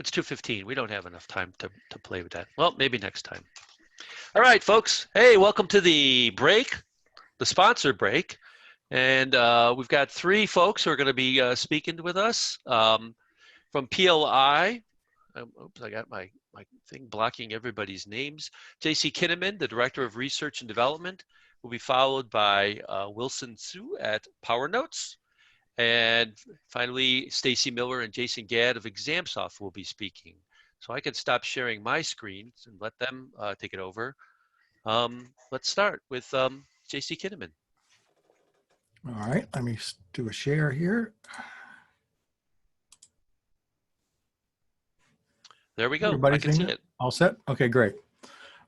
It's 2:15. We don't have enough time to play with that. Well, maybe next time. All right, folks. Hey, welcome to the break, the sponsor break. And we've got three folks who are going to be speaking with us from PLI. Oops, I got my thing blocking everybody's names. J.C. Kinnaman, the Director of Research and Development, will be followed by Wilson Su at PowerNotes. And finally, Stacy Miller and Jason Gadd of ExamSoft will be speaking. So I can stop sharing my screen and let them take it over. Let's start with J.C. Kinnaman. All right, let me do a share here. There we go. Everybody I can see it. All set? Okay, great.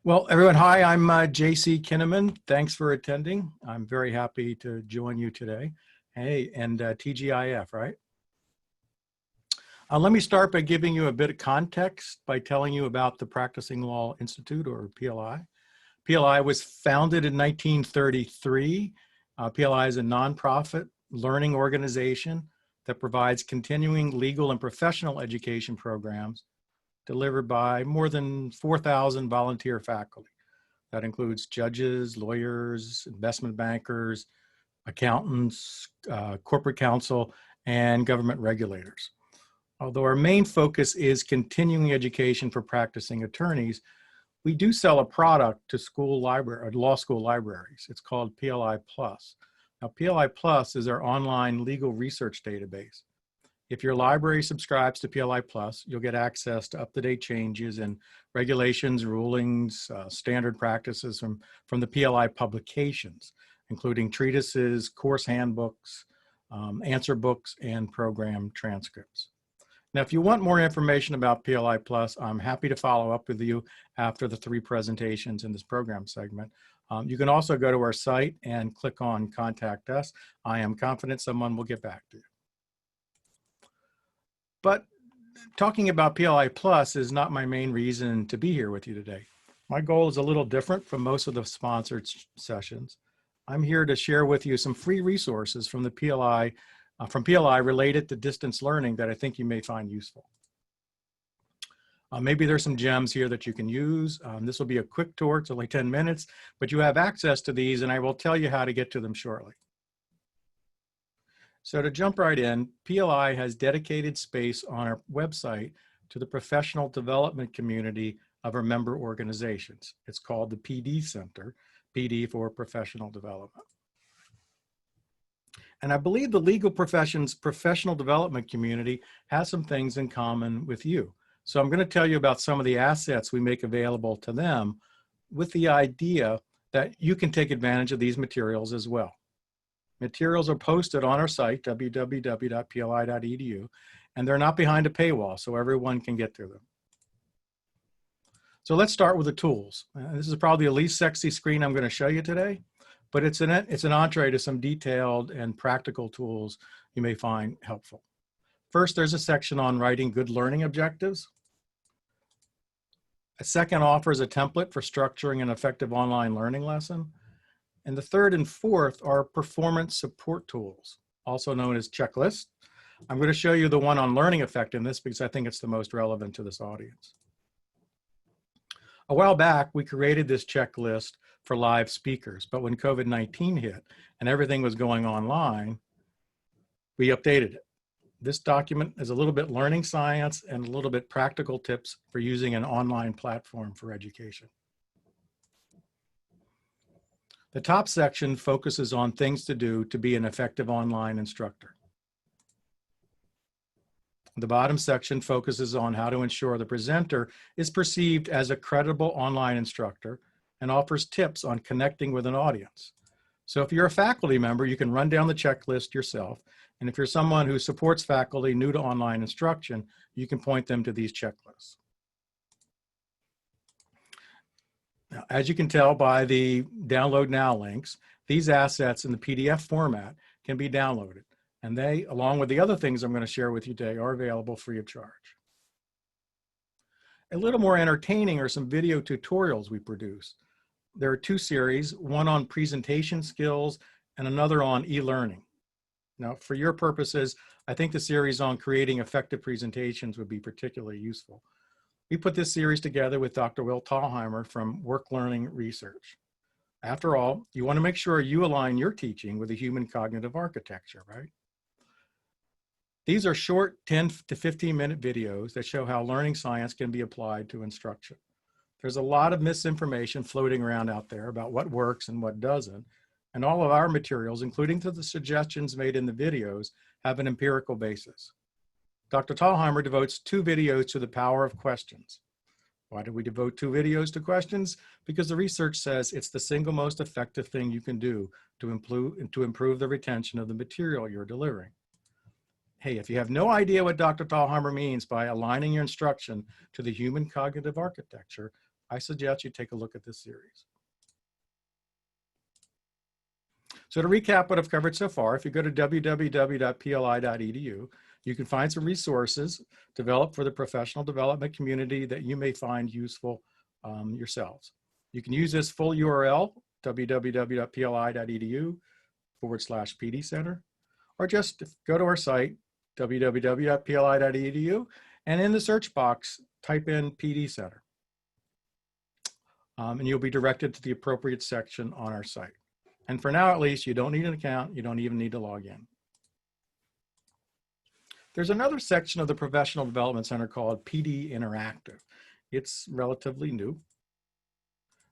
Well, everyone, hi, I'm J.C. Kinnaman. Thanks for attending. I'm very happy to join you today. Hey, and TGIF, right? Let me start by giving you a bit of context by telling you about the Practicing Law Institute, or PLI. PLI was founded in 1933. PLI is a nonprofit learning organization that provides continuing legal and professional education programs delivered by more than 4,000 volunteer faculty. That includes judges, lawyers, investment bankers, accountants, corporate counsel, and government regulators. Although our main focus is continuing education for practicing attorneys, we do sell a product to law school libraries. It's called PLI Plus. Now, PLI Plus is our online legal research database. If your library subscribes to PLI Plus, you'll get access to up-to-date changes in regulations, rulings, standard practices from the PLI publications, including treatises, course handbooks, answer books, and program transcripts. Now, if you want more information about PLI Plus, I'm happy to follow up with you after the three presentations in this program segment. You can also go to our site and click on Contact Us. I am confident someone will get back to you. But talking about PLI Plus is not my main reason to be here with you today. My goal is a little different from most of the sponsored sessions. I'm here to share with you some free resources from the PLI related to distance learning that I think you may find useful. Maybe there's some gems here that you can use. This will be a quick tour, it's only 10 minutes, but you have access to these and I will tell you how to get to them shortly. So to jump right in, PLI has dedicated space on our website to the professional development community of our member organizations. It's called the PD Center, PD for Professional Development. And I believe the legal profession's professional development community has some things in common with you. So I'm going to tell you about some of the assets we make available to them with the idea that you can take advantage of these materials as well. Materials are posted on our site, www.pli.edu, and they're not behind a paywall, so everyone can get to them. So let's start with the tools. This is probably the least sexy screen I'm going to show you today, but it's an entree to some detailed and practical tools you may find helpful. First, there's a section on writing good learning objectives. A second offers a template for structuring an effective online learning lesson. And the third and fourth are performance support tools, also known as checklists. I'm going to show you the one on learning effectiveness because I think it's the most relevant to this audience. A while back, we created this checklist for live speakers, but when COVID-19 hit and everything was going online, we updated it. This document is a little bit learning science and a little bit practical tips for using an online platform for education. The top section focuses on things to do to be an effective online instructor. The bottom section focuses on how to ensure the presenter is perceived as a credible online instructor and offers tips on connecting with an audience. So if you're a faculty member, you can run down the checklist yourself. And if you're someone who supports faculty new to online instruction, you can point them to these checklists. Now, as you can tell by the download now links, these assets in the PDF format can be downloaded. And they, along with the other things I'm going to share with you today, are available free of charge. A little more entertaining are some video tutorials we produce. There are two series, one on presentation skills and another on e-learning. Now, for your purposes, I think the series on creating effective presentations would be particularly useful. We put this series together with Dr. Will Thalheimer from Work Learning Research. After all, you want to make sure you align your teaching with the human cognitive architecture, right? These are short 10 to 15-minute videos that show how learning science can be applied to instruction. There's a lot of misinformation floating around out there about what works and what doesn't, and all of our materials, including to the suggestions made in the videos, have an empirical basis. Dr. Thalheimer devotes 2 videos to the power of questions. Why do we devote 2 videos to questions? Because the research says it's the single most effective thing you can do to improve the retention of the material you're delivering. Hey, if you have no idea what Dr. Thalheimer means by aligning your instruction to the human cognitive architecture, I suggest you take a look at this series. So to recap what I've covered so far, if you go to www.pli.edu, you can find some resources developed for the professional development community that you may find useful yourselves. You can use this full URL, www.pli.edu/PD Center, or just go to our site, www.pli.edu, and in the search box, type in PD Center. And you'll be directed to the appropriate section on our site. And for now, at least, you don't need an account. You don't even need to log in. There's another section of the Professional Development Center called PD Interactive. It's relatively new.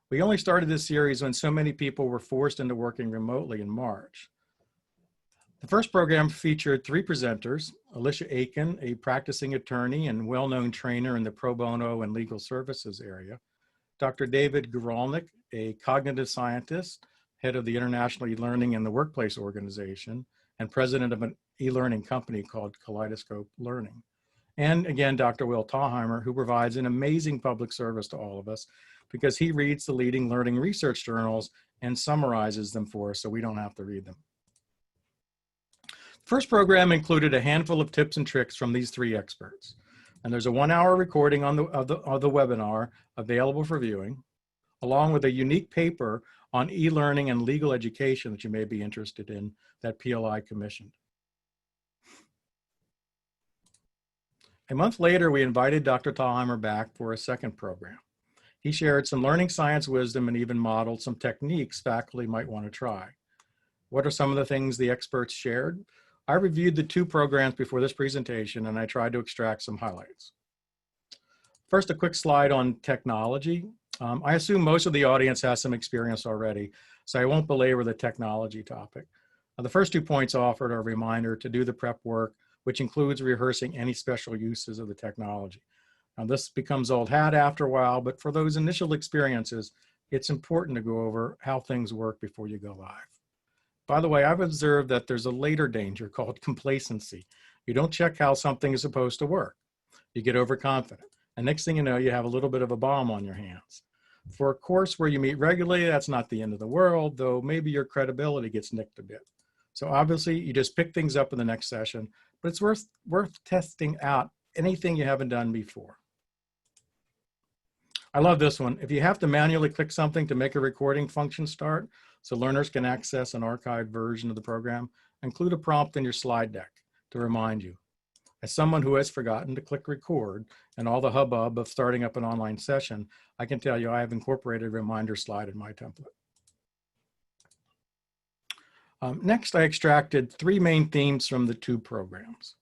We only started this series when so many people were forced into working remotely in March. The first program featured 3 presenters: Alicia Aiken, a practicing attorney and well-known trainer in the pro bono and legal services area; Dr. David Guralnik, a cognitive scientist, head of the International E-Learning and the Workplace Organization, and president of an e-learning company called Kaleidoscope Learning. And again, Dr. Will Thalheimer, who provides an amazing public service to all of us because he reads the leading learning research journals and summarizes them for us so we don't have to read them. The first program included a handful of tips and tricks from these 3 experts. And there's a 1-hour recording of the webinar available for viewing, along with a unique paper on e-learning and legal education that you may be interested in that PLI commissioned. A month later, we invited Dr. Thalheimer back for a second program. He shared some learning science wisdom and even modeled some techniques faculty might want to try. What are some of the things the experts shared? I reviewed the 2 programs before this presentation, and I tried to extract some highlights. First, a quick slide on technology. I assume most of the audience has some experience already, so I won't belabor the technology topic. The first 2 points offered are a reminder to do the prep work, which includes rehearsing any special uses of the technology. Now, this becomes old hat after a while, but for those initial experiences, it's important to go over how things work before you go live. By the way, I've observed that there's a later danger called complacency. You don't check how something is supposed to work. You get overconfident, and next thing you know, you have a little bit of a bomb on your hands. For a course where you meet regularly, that's not the end of the world, though maybe your credibility gets nicked a bit. So obviously, you just pick things up in the next session, but it's worth testing out anything you haven't done before. I love this one. If you have to manually click something to make a recording function start so learners can access an archived version of the program, include a prompt in your slide deck to remind you. As someone who has forgotten to click record and all the hubbub of starting up an online session, I can tell you I have incorporated a reminder slide in my template. Next, I extracted 3 main themes from the 2 programs.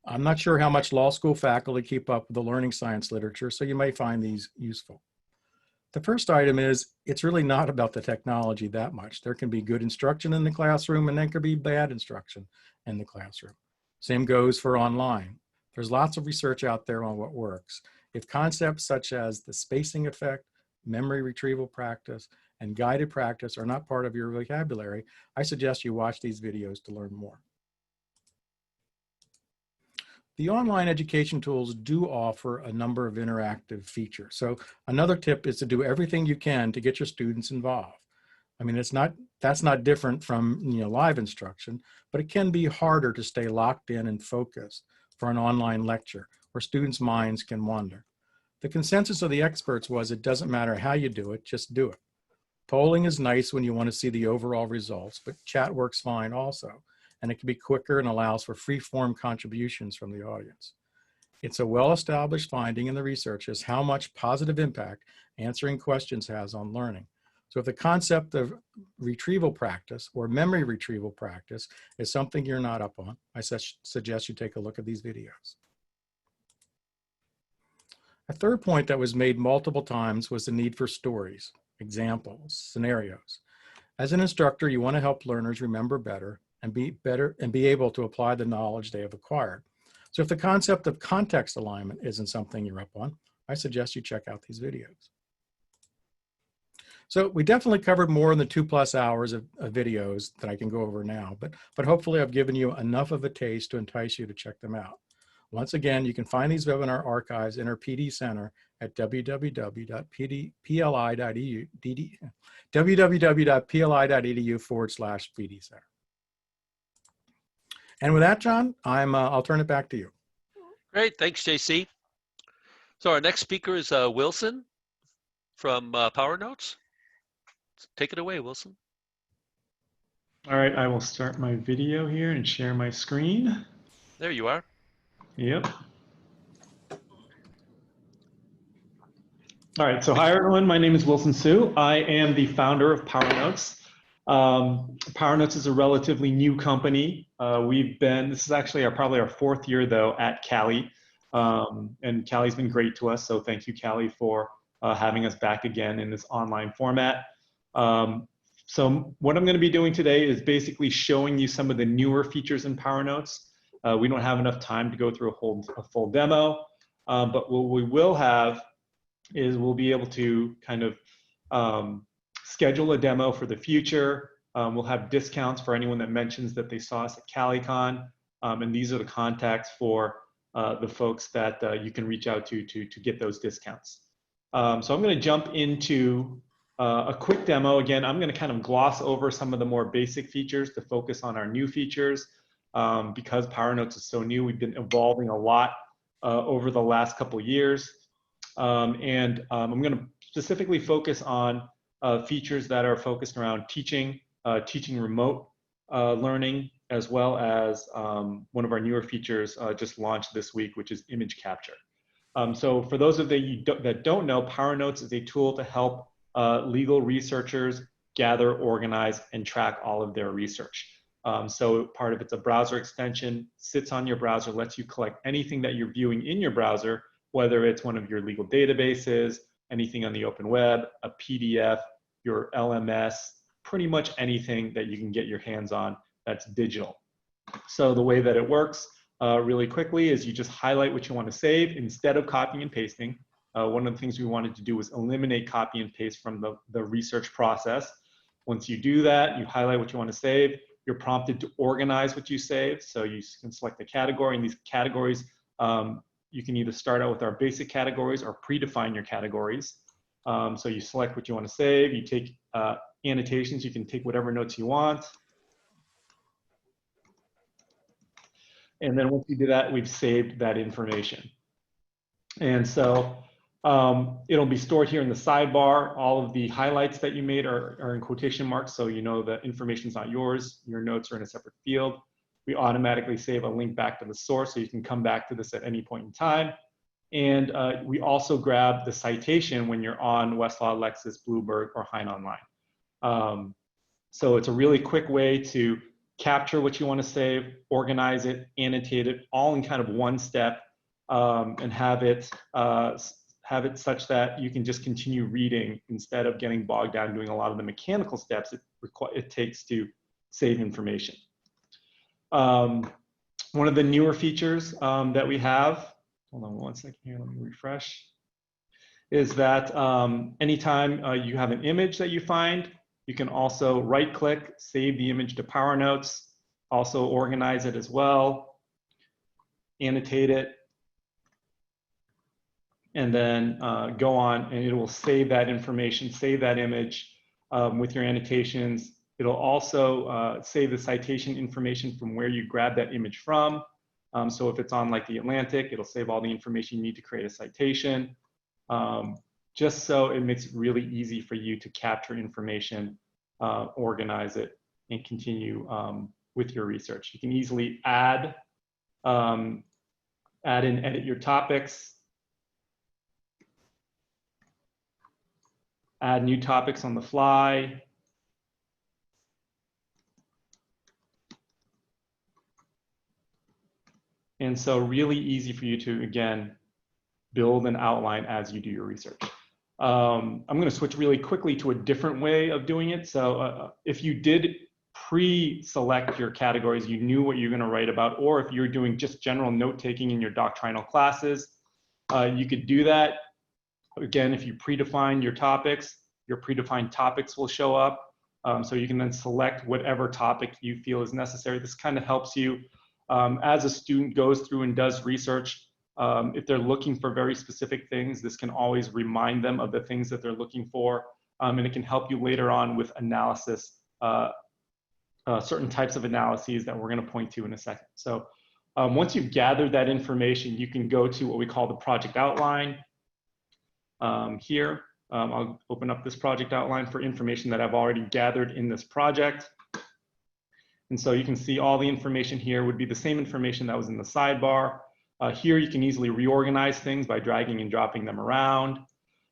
I'm not sure how much law school faculty keep up with the learning science literature, so you may find these useful. The first item is, it's really not about the technology that much. There can be good instruction in the classroom, and there can be bad instruction in the classroom. Same goes for online. There's lots of research out there on what works. If concepts such as the spacing effect, memory retrieval practice, and guided practice are not part of your vocabulary, I suggest you watch these videos to learn more. The online education tools do offer a number of interactive features. So another tip is to do everything you can to get your students involved. I mean, that's not different from live instruction, but it can be harder to stay locked in and focused for an online lecture where students' minds can wander. The consensus of the experts was it doesn't matter how you do it, just do it. Polling is nice when you want to see the overall results, but chat works fine also. and it can be quicker and allows for free-form contributions from the audience. It's a well-established finding in the research is how much positive impact answering questions has on learning. So if the concept of retrieval practice or memory retrieval practice is something you're not up on, I suggest you take a look at these videos. A third point that was made multiple times was the need for stories, examples, scenarios. As an instructor, you want to help learners remember better and be able to apply the knowledge they have acquired. So if the concept of context alignment isn't something you're up on, I suggest you check out these videos. So we definitely covered more in the 2+ hours of videos that I can go over now, but hopefully I've given you enough of a taste to entice you to check them out. Once again, you can find these webinar archives in our PD Center at www.pli.edu/PD Center. And with that, John, I'll turn it back to you. Great, thanks, JC. So our next speaker is Wilson from Power Notes. Take it away, Wilson. All right, I will start my video here and share my screen. There you are. Yep. All right, so hi everyone, my name is Wilson Su. I am the founder of Power Notes. Power Notes is a relatively new company. This is actually probably our 4th year though at Cali. And Cali's been great to us, so thank you, Cali, for having us back again in this online format. So what I'm going to be doing today is basically showing you some of the newer features in Power Notes. We don't have enough time to go through a full demo, but what we will have is we'll be able to kind of schedule a demo for the future. We'll have discounts for anyone that mentions that they saw us at CALIcon, and these are the contacts for the folks that you can reach out to get those discounts. So I'm going to jump into a quick demo. Again, I'm going to kind of gloss over some of the more basic features to focus on our new features. Because Power Notes is so new, we've been evolving a lot over the last couple years. I'm going to specifically focus on features that are focused around teaching remote learning, as well as one of our newer features just launched this week, which is image capture. So for those of you that don't know, Power Notes is a tool to help legal researchers gather, organize, and track all of their research. So part of it's a browser extension, sits on your browser, lets you collect anything that you're viewing in your browser, whether it's one of your legal databases, anything on the open web, a PDF, your LMS, pretty much anything that you can get your hands on that's digital. So the way that it works really quickly is you just highlight what you want to save instead of copying and pasting. One of the things we wanted to do was eliminate copy and paste from the research process. Once you do that, you highlight what you want to save. You're prompted to organize what you save. So you can select a category, and these categories, you can either start out with our basic categories or predefine your categories. So you select what you want to save. You take annotations. You can take whatever notes you want. And then once you do that, we've saved that information. And so it'll be stored here in the sidebar. All of the highlights that you made are in quotation marks, so you know the information's not yours. Your notes are in a separate field. We automatically save a link back to the source, so you can come back to this at any point in time. And we also grab the citation when you're on Westlaw, Lexis, Bloomberg, or Hein Online. So it's a really quick way to capture what you want to save, organize it, annotate it, all in kind of one step, and have it such that you can just continue reading instead of getting bogged down doing a lot of the mechanical steps it takes to save information. One of the newer features that we have, hold on one second here, let me refresh, is that anytime you have an image that you find, you can also right-click, save the image to Power Notes, also organize it as well, annotate it, and then go on, and it will save that information, save that image with your annotations. It'll also save the citation information from where you grab that image from. So if it's on like the Atlantic, it'll save all the information you need to create a citation. Just so it makes it really easy for you to capture information, organize it, and continue with your research. You can easily add and edit your topics, add new topics on the fly. And so really easy for you to, again, build an outline as you do your research. I'm going to switch really quickly to a different way of doing it. So if you did pre-select your categories, you knew what you're going to write about, or if you're doing just general note-taking in your doctrinal classes, you could do that. Again, if you predefine your predefined topics will show up. So you can then select whatever topic you feel is necessary. This kind of helps you as a student goes through and does research. If they're looking for very specific things, this can always remind them of the things that they're looking for. And it can help you later on with analysis, certain types of analyses that we're going to point to in a second. So once you've gathered that information, you can go to what we call the project outline. Here, I'll open up this project outline for information that I've already gathered in this project. And so you can see all the information here would be the same information that was in the sidebar. Here you can easily reorganize things by dragging and dropping them around.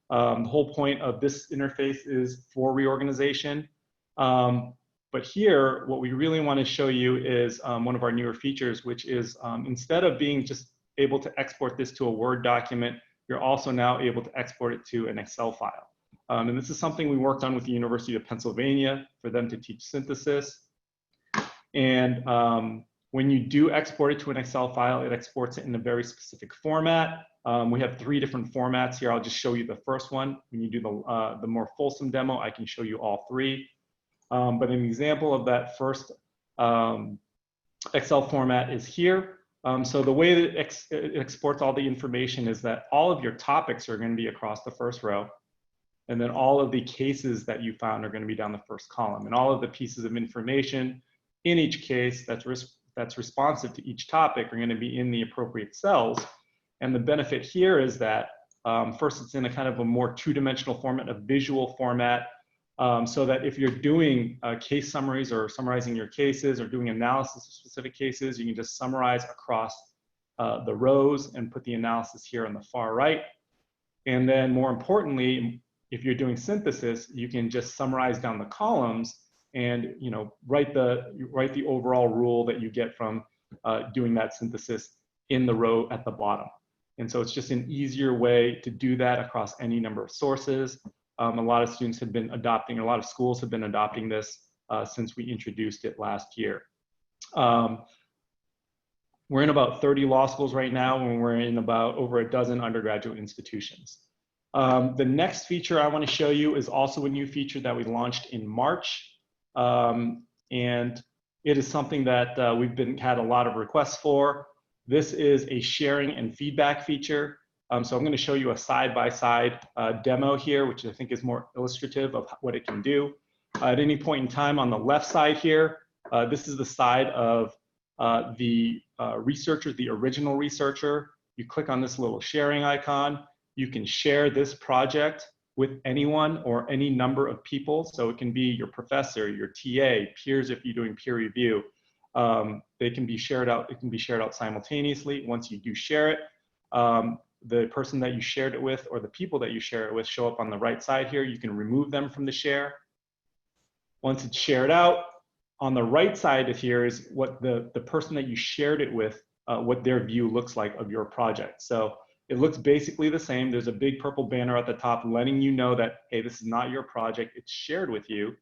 The whole point of this interface is for reorganization. But here, what we really want to show you is one of our newer features, which is instead of being just able to export this to a Word document, you're also now able to export it to an Excel file. And this is something we worked on with the University of Pennsylvania for them to teach synthesis. And when you do export it to an Excel file, it exports it in a very specific format. We have 3 different formats here. I'll just show you the first one. When you do the more fulsome demo, I can show you all 3. But an example of that first Excel format is here. So the way that it exports all the information is that all of your topics are going to be across the first row. And then all of the cases that you found are going to be down the first column. And all of the pieces of information in each case that's responsive to each topic are going to be in the appropriate cells. And the benefit here is that first, it's in a kind of a more 2-dimensional format, a visual format, so that if you're doing case summaries or summarizing your cases or doing analysis of specific cases, you can just summarize across the rows and put the analysis here on the far right. And then more importantly, if you're doing synthesis, you can just summarize down the columns and write the overall rule that you get from doing that synthesis in the row at the bottom. And so it's just an easier way to do that across any number of sources. A lot of students have been adopting, a lot of schools have been adopting this since we introduced it last year. We're in about 30 law schools right now, and we're in about over a dozen undergraduate institutions. The next feature I want to show you is also a new feature that we launched in March. And it is something that we've had a lot of requests for. This is a sharing and feedback feature. So I'm going to show you a side-by-side demo here, which I think is more illustrative of what it can do. At any point in time on the left side here, this is the side of the researcher, the original researcher. You click on this little sharing icon. You can share this project with anyone or any number of people. So it can be your professor, your TA, peers if you're doing peer review. They can be shared out. It can be shared out simultaneously. Once you do share it, the person that you shared it with or the people that you share it with show up on the right side here. You can remove them from the share. Once it's shared out, on the right side of here is what the person that you shared it with, what their view looks like of your project. So it looks basically the same. There's a big purple banner at the top letting you know that, hey, this is not your project. It's shared with you.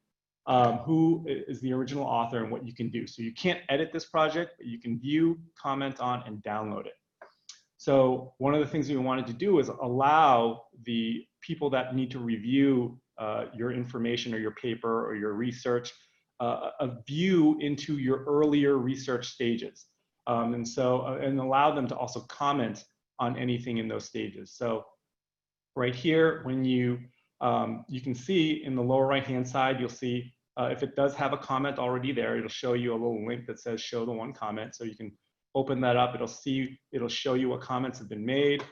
Who is the original author and what you can do. So you can't edit this project, but you can view, comment on, and download it. So one of the things we wanted to do is allow the people that need to review your information or your paper or your research a view into your earlier research stages. And allow them to also comment on anything in those stages. So right here, when you can see in the lower right-hand side, you'll see if it does have a comment already there, it'll show you a little link that says show the one comment. So you can open that up. It'll show you what comments have been made.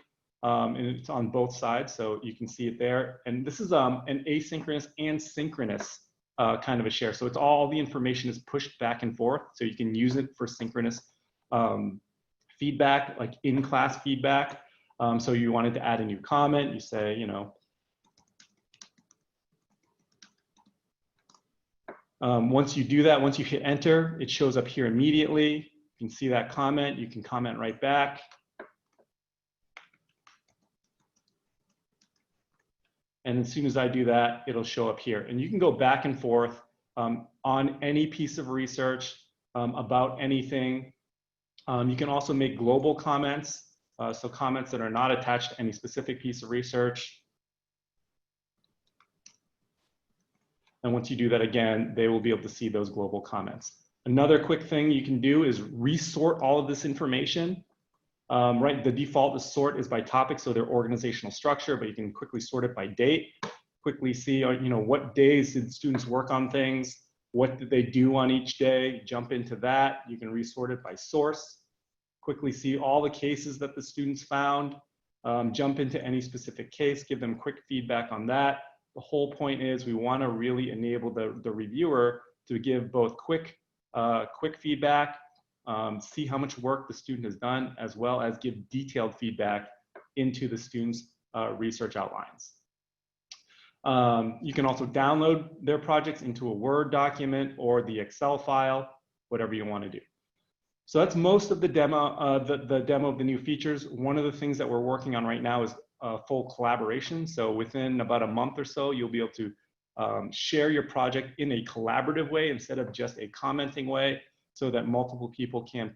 And it's on both sides, so you can see it there. And this is an asynchronous and synchronous kind of a share. So it's all the information is pushed back and forth. So you can use it for synchronous feedback, like in-class feedback. So you wanted to add a new comment, you say, you know, once you do that, once you hit enter, it shows up here immediately. You can see that comment, you can comment right back. And as soon as I do that, it'll show up here. And you can go back and forth on any piece of research about anything. You can also make global comments, so comments that are not attached to any specific piece of research. And once you do that again, they will be able to see those global comments. Another quick thing you can do is resort all of this information. Right, the default sort is by topic, so their organizational structure, but you can quickly sort it by date, quickly see, you know, what days did students work on things, what did they do on each day, jump into that. You can resort it by source, quickly see all the cases that the students found, jump into any specific case, give them quick feedback on that. The whole point is we want to really enable the reviewer to give both quick feedback, see how much work the student has done, as well as give detailed feedback into the student's research outlines. You can also download their projects into a Word document or the Excel file, whatever you want to do. So that's most of the demo, the demo of the new features. One of the things that we're working on right now is full collaboration. So within about a month or so, you'll be able to share your project in a collaborative way instead of just a commenting way, so that multiple people can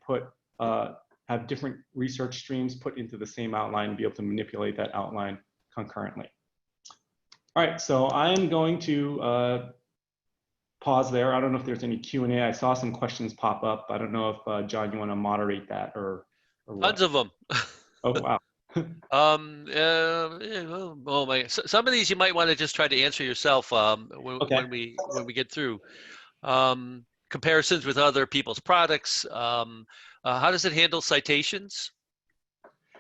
have different research streams put into the same outline and be able to manipulate that outline concurrently. All right, so I am going to pause there. I don't know if there's any Q&A. I saw some questions pop up. I don't know if, John, you want to moderate that or what? Tons of them. Oh, wow. Oh my! Some of these you might want to just try to answer yourself Okay. when we get through. Comparisons with other people's products. How does it handle citations?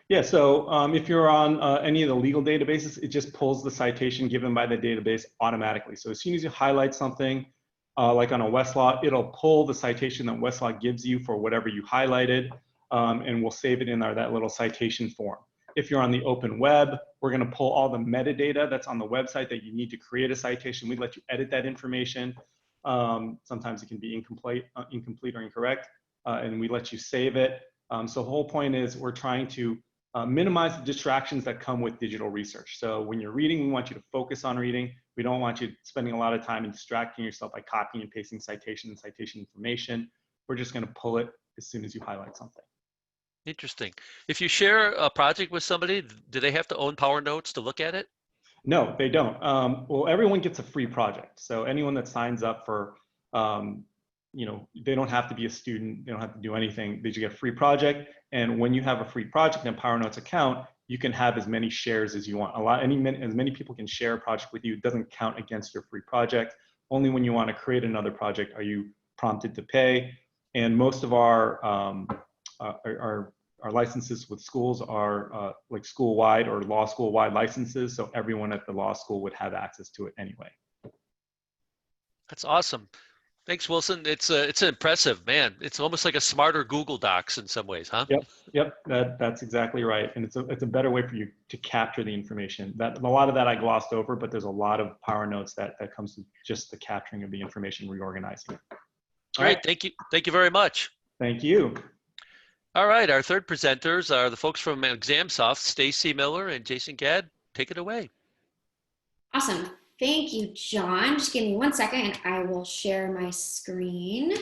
Yeah, so if you're on any of the legal databases, it just pulls the citation given by the database automatically. So as soon as you highlight something, like on a Westlaw, it'll pull the citation that Westlaw gives you for whatever you highlighted, and we'll save it in that little citation form. If you're on the open web, we're going to pull all the metadata that's on the website that you need to create a citation. We let you edit that information. Sometimes it can be incomplete or incorrect, and we let you save it. So the whole point is we're trying to minimize the distractions that come with digital research. So when you're reading, we want you to focus on reading. We don't want you spending a lot of time and distracting yourself by copying and pasting citation and citation information. We're just going to pull it as soon as you highlight something. Interesting. If you share a project with somebody, do they have to own Power Notes to look at it? No, they don't. Well, everyone gets a free project. So anyone that signs up for, you know, they don't have to be a student. They don't have to do anything. They just get a free project. And when you have a free project in a Power Notes account, you can have as many shares as you want. As many people can share a project with you. It doesn't count against your free project. Only when you want to create another project are you prompted to pay. And most of our licenses with schools are like school-wide or law school-wide licenses, so everyone at the law school would have access to it anyway. That's awesome. Thanks, Wilson. It's impressive, man. It's almost like a smarter Google Docs in some ways, huh? Yep. That's exactly right. And it's a better way for you to capture the information. A lot of that I glossed over, but there's a lot of Power Notes that comes to just the capturing of the information, reorganizing it. Great. Right. Thank you. Thank you very much. Thank you. All right, our third presenters are the folks from ExamSoft, Stacy Miller and Jason Gadd. Take it away. Awesome. Thank you, John. Just give me 1 second and I will share my screen.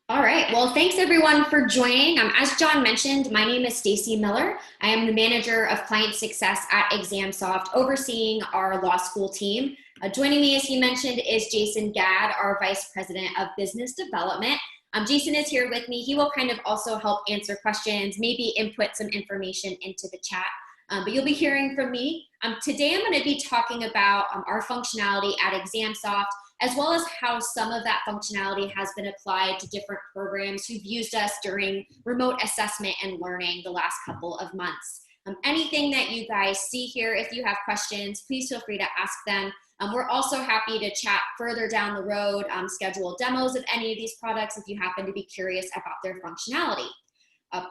All right, well, thanks everyone for joining. As John mentioned, my name is Stacy Miller. I am the manager of client success at ExamSoft, overseeing our law school team. Joining me, as he mentioned, is Jason Gadd, our vice president of business development. Jason is here with me. He will kind of also help answer questions, maybe input some information into the chat, but you'll be hearing from me. Today, I'm going to be talking about our functionality at ExamSoft, as well as how some of that functionality has been applied to different programs who've used us during remote assessment and learning the last couple of months. Anything that you guys see here, if you have questions, please feel free to ask them. We're also happy to chat further down the road, schedule demos of any of these products if you happen to be curious about their functionality.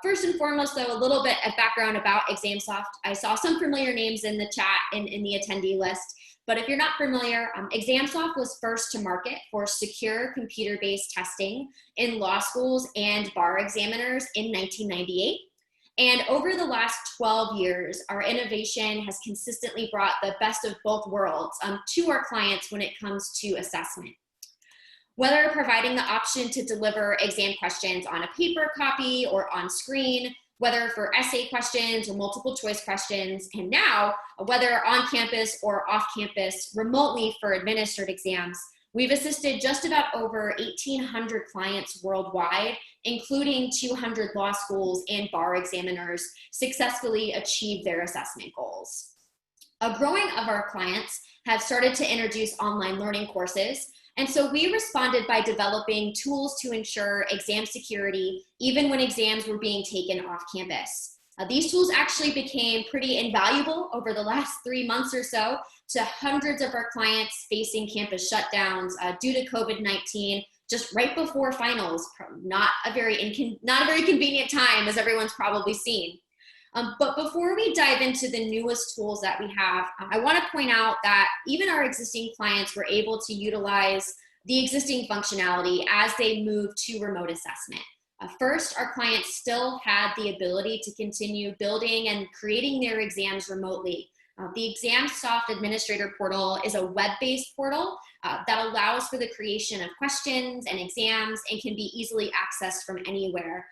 First and foremost, though, a little bit of background about ExamSoft. I saw some familiar names in the chat in the attendee list, but if you're not familiar, ExamSoft was first to market for secure computer-based testing in law schools and bar examiners in 1998. And over the last 12 years, our innovation has consistently brought the best of both worlds to our clients when it comes to assessment. Whether providing the option to deliver exam questions on a paper copy or on screen, whether for essay questions or multiple choice questions, and now whether on campus or off campus remotely for administered exams, we've assisted just about over 1,800 clients worldwide, including 200 law schools and bar examiners successfully achieve their assessment goals. A growing of our clients have started to introduce online learning courses, and so we responded by developing tools to ensure exam security even when exams were being taken off campus. These tools actually became pretty invaluable over the last 3 months or so to hundreds of our clients facing campus shutdowns due to COVID-19 just right before finals. Not a very convenient time, as everyone's probably seen. But before we dive into the newest tools that we have, I want to point out that even our existing clients were able to utilize the existing functionality as they moved to remote assessment. First, our clients still had the ability to continue building and creating their exams remotely. The ExamSoft Administrator Portal is a web-based portal that allows for the creation of questions and exams and can be easily accessed from anywhere.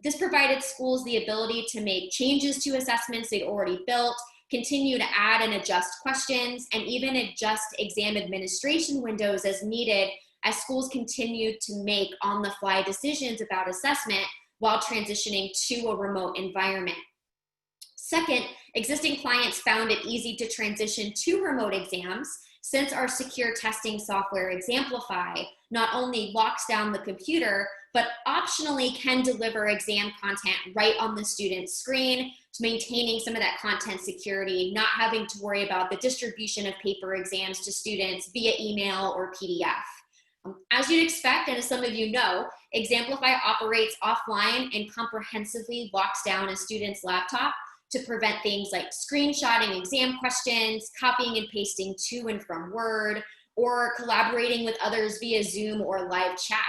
This provided schools the ability to make changes to assessments they'd already built, continue to add and adjust questions, and even adjust exam administration windows as needed as schools continued to make on-the-fly decisions about assessment while transitioning to a remote environment. Second, existing clients found it easy to transition to remote exams since our secure testing software Examplify not only locks down the computer, but optionally can deliver exam content right on the student's screen, maintaining some of that content security, not having to worry about the distribution of paper exams to students via email or PDF. As you'd expect, and as some of you know, Examplify operates offline and comprehensively locks down a student's laptop to prevent things like screenshotting exam questions, copying and pasting to and from Word, or collaborating with others via Zoom or live chat.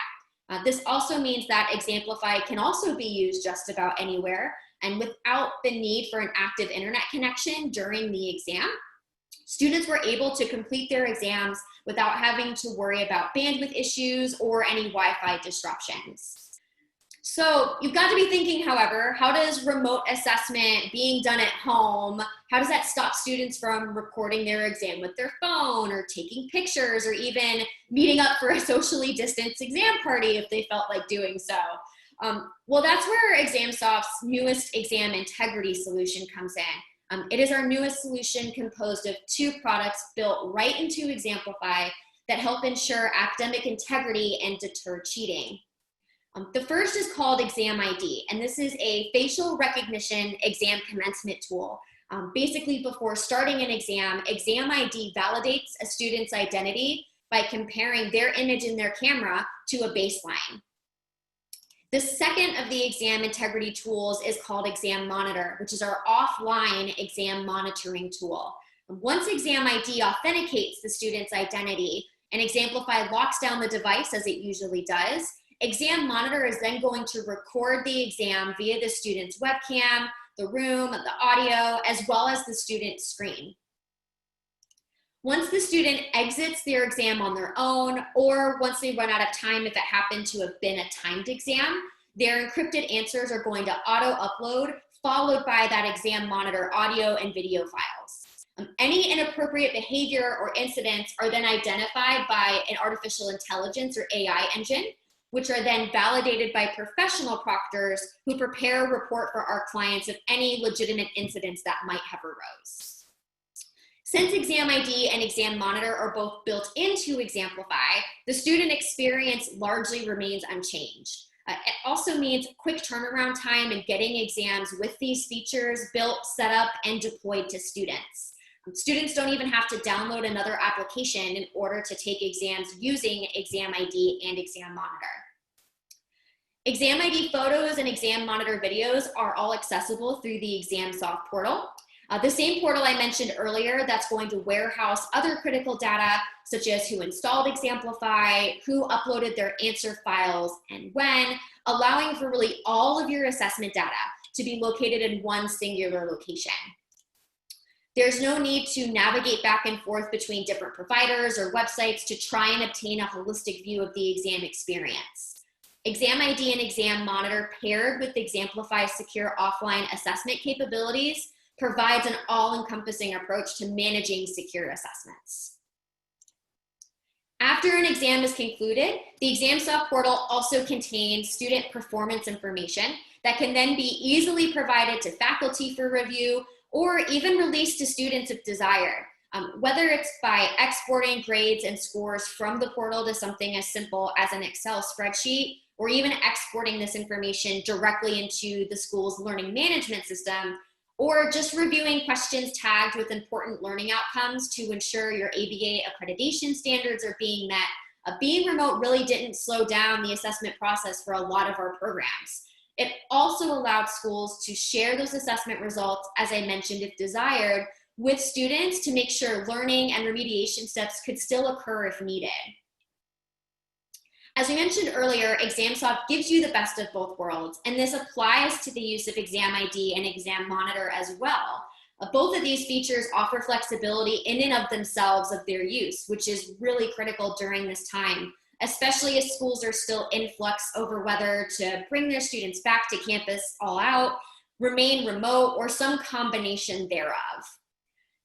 This also means that Examplify can also be used just about anywhere and without the need for an active internet connection during the exam. Students were able to complete their exams without having to worry about bandwidth issues or any Wi-Fi disruptions. So you've got to be thinking, however, how does remote assessment being done at home, how does that stop students from recording their exam with their phone or taking pictures or even meeting up for a socially distanced exam party if they felt like doing so? Well, that's where ExamSoft's newest exam integrity solution comes in. It is our newest solution composed of 2 products built right into Examplify that help ensure academic integrity and deter cheating. The first is called Exam ID, and this is a facial recognition exam commencement tool. Basically, before starting an exam, Exam ID validates a student's identity by comparing their image in their camera to a baseline. The second of the exam integrity tools is called Exam Monitor, which is our offline exam monitoring tool. Once Exam ID authenticates the student's identity and Examplify locks down the device as it usually does, Exam Monitor is then going to record the exam via the student's webcam, the room, the audio, as well as the student's screen. Once the student exits their exam on their own, or once they run out of time if it happened to have been a timed exam, their encrypted answers are going to auto-upload, followed by that Exam Monitor audio and video files. Any inappropriate behavior or incidents are then identified by an artificial intelligence or AI engine, which are then validated by professional proctors who prepare a report for our clients of any legitimate incidents that might have arose. Since Exam ID and Exam Monitor are both built into Examplify, the student experience largely remains unchanged. It also means quick turnaround time in getting exams with these features built, set up, and deployed to students. Students don't even have to download another application in order to take exams using Exam ID and Exam Monitor. Exam ID photos and Exam Monitor videos are all accessible through the ExamSoft portal. The same portal I mentioned earlier that's going to warehouse other critical data, such as who installed Examplify, who uploaded their answer files, and when, allowing for really all of your assessment data to be located in one singular location. There's no need to navigate back and forth between different providers or websites to try and obtain a holistic view of the exam experience. Exam ID and Exam Monitor paired with Examplify's secure offline assessment capabilities provides an all-encompassing approach to managing secure assessments. After an exam is concluded, the ExamSoft portal also contains student performance information that can then be easily provided to faculty for review or even released to students if desired, whether it's by exporting grades and scores from the portal to something as simple as an Excel spreadsheet, or even exporting this information directly into the school's learning management system, or just reviewing questions tagged with important learning outcomes to ensure your ABA accreditation standards are being met. Being remote really didn't slow down the assessment process for a lot of our programs. It also allowed schools to share those assessment results, as I mentioned, if desired, with students to make sure learning and remediation steps could still occur if needed. As we mentioned earlier, ExamSoft gives you the best of both worlds, and this applies to the use of Exam ID and Exam Monitor as well. Both of these features offer flexibility in and of themselves of their use, which is really critical during this time, especially as schools are still in flux over whether to bring their students back to campus all out, remain remote, or some combination thereof.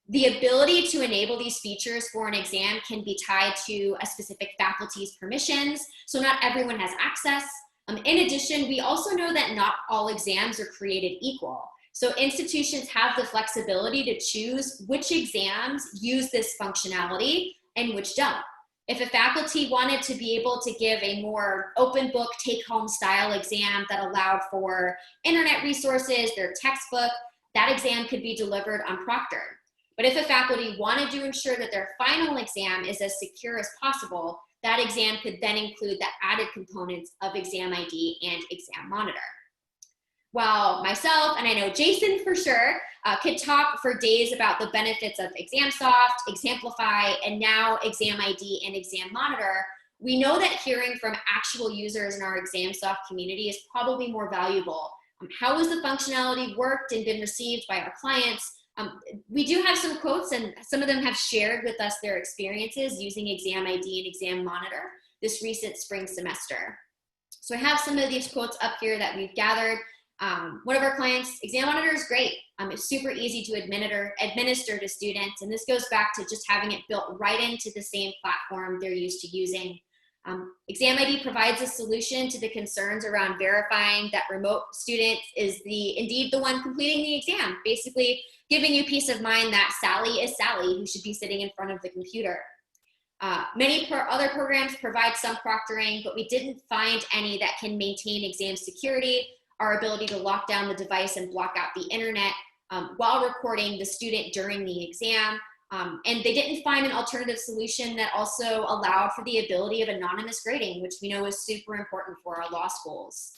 The ability to enable these features for an exam can be tied to a specific faculty's permissions, so not everyone has access. In addition, we also know that not all exams are created equal. So institutions have the flexibility to choose which exams use this functionality and which don't. If a faculty wanted to be able to give a more open book take-home style exam that allowed for internet resources, their textbook, that exam could be delivered unproctored. But if a faculty wanted to ensure that their final exam is as secure as possible, that exam could then include the added components of Exam ID and Exam Monitor. While myself, and I know Jason for sure, could talk for days about the benefits of ExamSoft, Examplify, and now Exam ID and Exam Monitor, we know that hearing from actual users in our ExamSoft community is probably more valuable. How has the functionality worked and been received by our clients? We do have some quotes, and some of them have shared with us their experiences using Exam ID and Exam Monitor this recent spring semester. So I have some of these quotes up here that we've gathered. One of our clients, Exam Monitor is great. It's super easy to administer to students, and this goes back to just having it built right into the same platform they're used to using. Exam ID provides a solution to the concerns around verifying that remote student is indeed the one completing the exam, basically giving you peace of mind that Sally is Sally, who should be sitting in front of the computer. Many other programs provide some proctoring, but we didn't find any that can maintain exam security, our ability to lock down the device and block out the internet while recording the student during the exam. And they didn't find an alternative solution that also allowed for the ability of anonymous grading, which we know is super important for our law schools.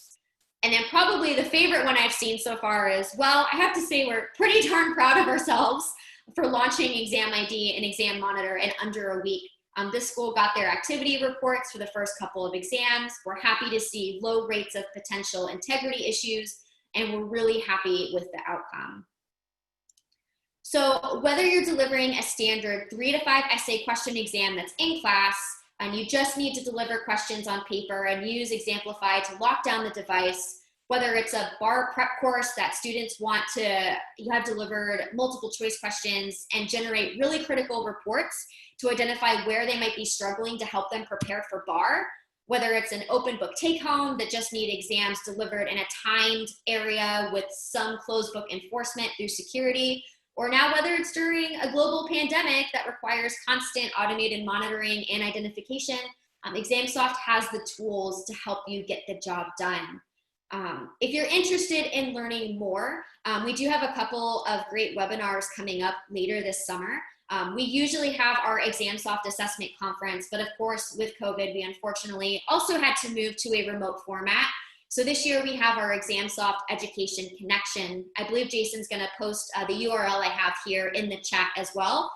And then probably the favorite one I've seen so far is, well, I have to say we're pretty darn proud of ourselves for launching Exam ID and Exam Monitor in under a week. This school got their activity reports for the first couple of exams. We're happy to see low rates of potential integrity issues, and we're really happy with the outcome. So whether you're delivering a standard 3 to 5 essay question exam that's in class, and you just need to deliver questions on paper and use Examplify to lock down the device, whether it's a bar prep course that students want to have delivered multiple choice questions and generate really critical reports to identify where they might be struggling to help them prepare for bar, whether it's an open book take home that just need exams delivered in a timed area with some closed book enforcement through security, or now whether it's during a global pandemic that requires constant automated monitoring and identification, ExamSoft has the tools to help you get the job done. If you're interested in learning more, we do have a couple of great webinars coming up later this summer. We usually have our ExamSoft assessment conference, but of course with COVID, we unfortunately also had to move to a remote format. So this year we have our ExamSoft Education Connection. I believe Jason's gonna post the URL I have here in the chat as well.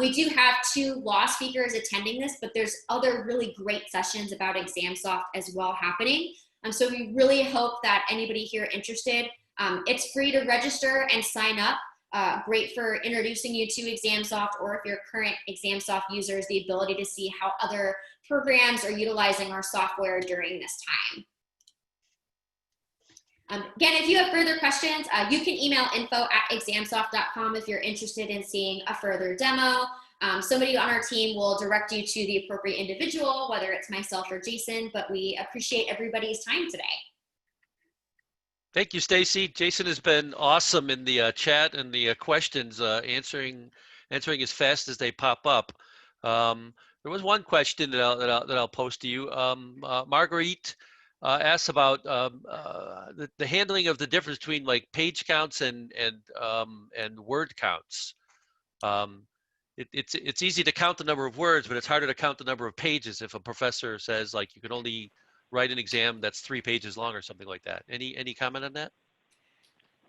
We do have 2 law speakers attending this, but there's other really great sessions about ExamSoft as well happening. So we really hope that anybody here interested, it's free to register and sign up. Great for introducing you to ExamSoft, or if you're current ExamSoft users, the ability to see how other programs are utilizing our software during this time. Again, if you have further questions, you can email info@examsoft.com if you're interested in seeing a further demo. Somebody on our team will direct you to the appropriate individual, whether it's myself or Jason, but we appreciate everybody's time today. Thank you, Stacy. Jason has been awesome in the chat and the questions, answering as fast as they pop up. There was one question that I'll post to you. Marguerite asks about the handling of the difference between like page counts and word counts. It's easy to count the number of words, but it's harder to count the number of pages if a professor says like you can only write an exam that's 3 pages long or something like that. Any comment on that?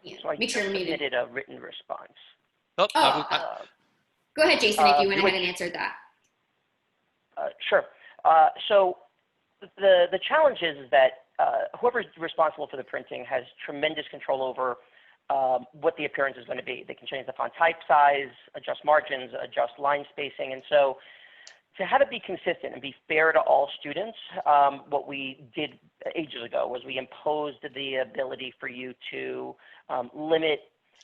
Yeah, So I make just sure submitted a written response. Oh, go ahead, Jason, if you went ahead and answered that. Sure. So the challenge is that whoever's responsible for the printing has tremendous control over what the appearance is going to be. They can change the font type size, adjust margins, adjust line spacing. And so to have it be consistent and be fair to all students, what we did ages ago was we imposed the ability for you to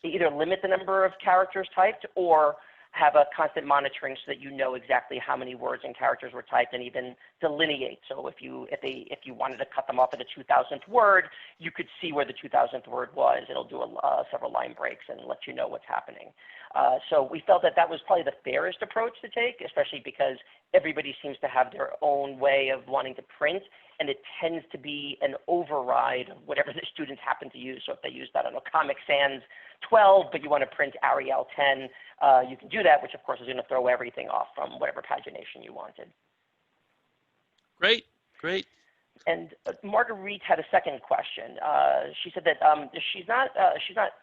either limit the number of characters typed or have a constant monitoring so that you know exactly how many words and characters were typed, and even delineate. So if you wanted to cut them off at the 2000th word, you could see where the 2000th word was. It'll do several line breaks and let you know what's happening. So we felt that that was probably the fairest approach to take, especially because everybody seems to have their own way of wanting to print, and it tends to be an override of whatever the students happen to use. So if they use, I don't know, Comic Sans 12, but you want to print Arial 10, you can do that, which of course is going to throw everything off from whatever pagination you wanted. great, great. And Marguerite had a second question. She said that she's not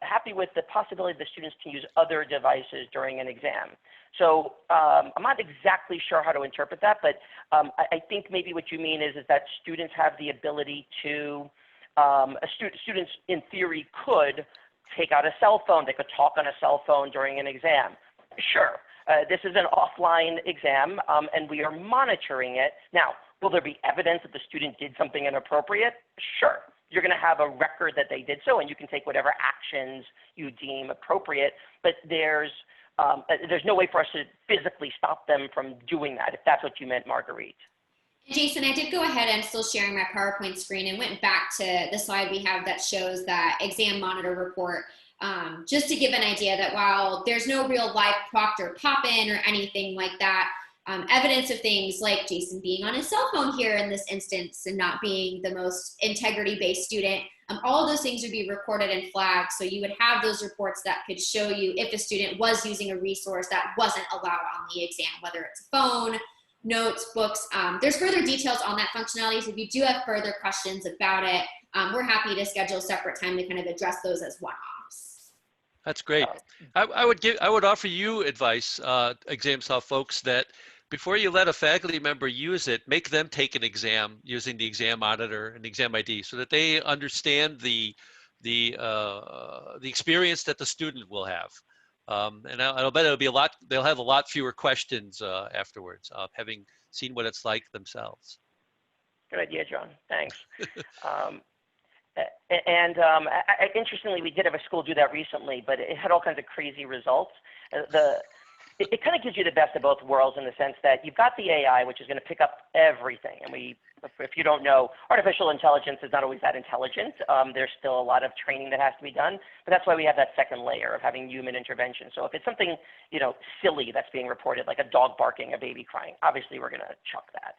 happy with the possibility that students can use other devices during an exam. So I'm not exactly sure how to interpret that, but I think maybe what you mean is that students have the ability to, students in theory could take out a cell phone. They could talk on a cell phone during an exam. Sure. This is an offline exam, and we are monitoring it. Now, will there be evidence that the student did something inappropriate? Sure. You're going to have a record that they did so, and you can take whatever actions you deem appropriate, but there's no way for us to physically stop them from doing that, if that's what you meant, Marguerite. Jason, I did go ahead and still sharing my PowerPoint screen and went back to the slide we have that shows that exam monitor report, just to give an idea that while there's no real live proctor pop-in or anything like that, evidence of things like Jason being on his cell phone here in this instance and not being the most integrity-based student, all of those things would be recorded and flagged. So you would have those reports that could show you if a student was using a resource that wasn't allowed on the exam, whether it's a phone, notes, books. There's further details on that functionality. So if you do have further questions about it, we're happy to schedule a separate time to kind of address those as one-offs. That's great. I would offer you advice, ExamSoft folks, that before you let a faculty member use it, make them take an exam using the exam monitor and exam ID so that they understand the experience that the student will have. And I'll bet it'll be they'll have a lot fewer questions afterwards, having seen what it's like themselves. Good idea, John. Thanks. Interestingly, we did have a school do that recently, but it had all kinds of crazy results. It kind of gives you the best of both worlds in the sense that you've got the AI, which is going to pick up everything, and we if you don't know, artificial intelligence is not always that intelligent. There's still a lot of training that has to be done, but that's why we have that second layer of having human intervention. So if it's something, silly that's being reported, like a dog barking, a baby crying, obviously we're going to chuck that.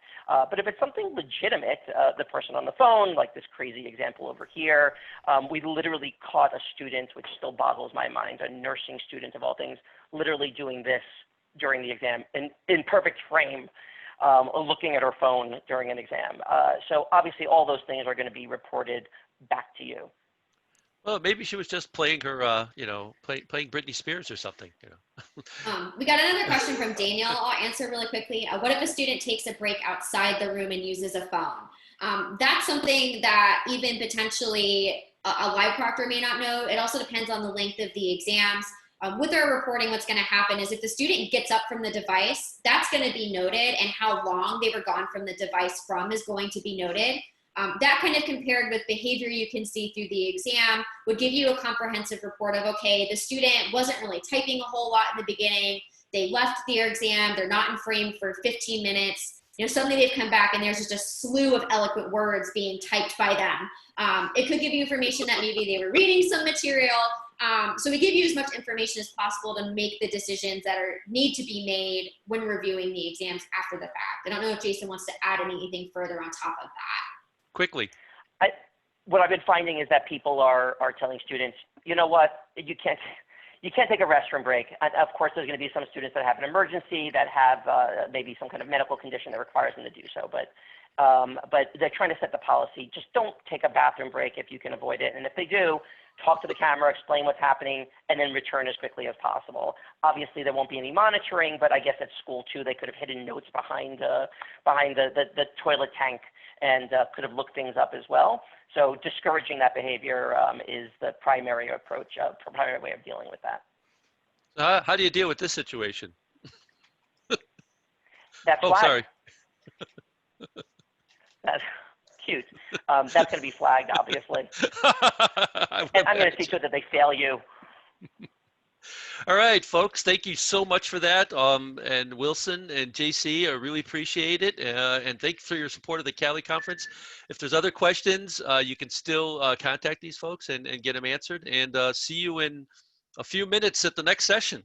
But if it's something legitimate, the person on the phone, like this crazy example over here, we literally caught a student, which still boggles my mind, a nursing student of all things, literally doing this during the exam in perfect frame, looking at her phone during an exam. So obviously all those things are going to be reported back to you. Well, maybe she was just playing her, playing Britney Spears or something. We got another question from Daniel. I'll answer really quickly. What if a student takes a break outside the room and uses a phone? That's something that even potentially a live proctor may not know. It also depends on the length of the exams. With our reporting, what's going to happen is if the student gets up from the device, that's going to be noted, and how long they were gone from the device from is going to be noted. That kind of compared with behavior you can see through the exam would give you a comprehensive report of, okay, the student wasn't really typing a whole lot in the beginning. They left their exam. They're not in frame for 15 minutes. Suddenly they've come back and there's just a slew of eloquent words being typed by them. It could give you information that maybe they were reading some material. So we give you as much information as possible to make the decisions that need to be made when reviewing the exams after the fact. I don't know if Jason wants to add anything further on top of that. Quickly. What I've been finding is that people are telling students, you know what, you can't take a restroom break. And of course, there's going to be some students that have an emergency, that have maybe some kind of medical condition that requires them to do so. But they're trying to set the policy. Just don't take a bathroom break if you can avoid it. And if they do, talk to the camera, explain what's happening, and then return as quickly as possible. Obviously, there won't be any monitoring, but I guess at school too, they could have hidden notes behind the toilet tank and could have looked things up as well. So discouraging that behavior is the primary approach, primary way of dealing with that. How do you deal with this situation? That's oh, sorry. That's cute. That's going to be flagged, obviously. And I'm going to see to it that they fail you. All right, folks, thank you so much for that. And Wilson and JC, I really appreciate it. And thanks for your support of the Cali conference. If there's other questions, you can still contact these folks and get them answered. And see you in a few minutes at the next session.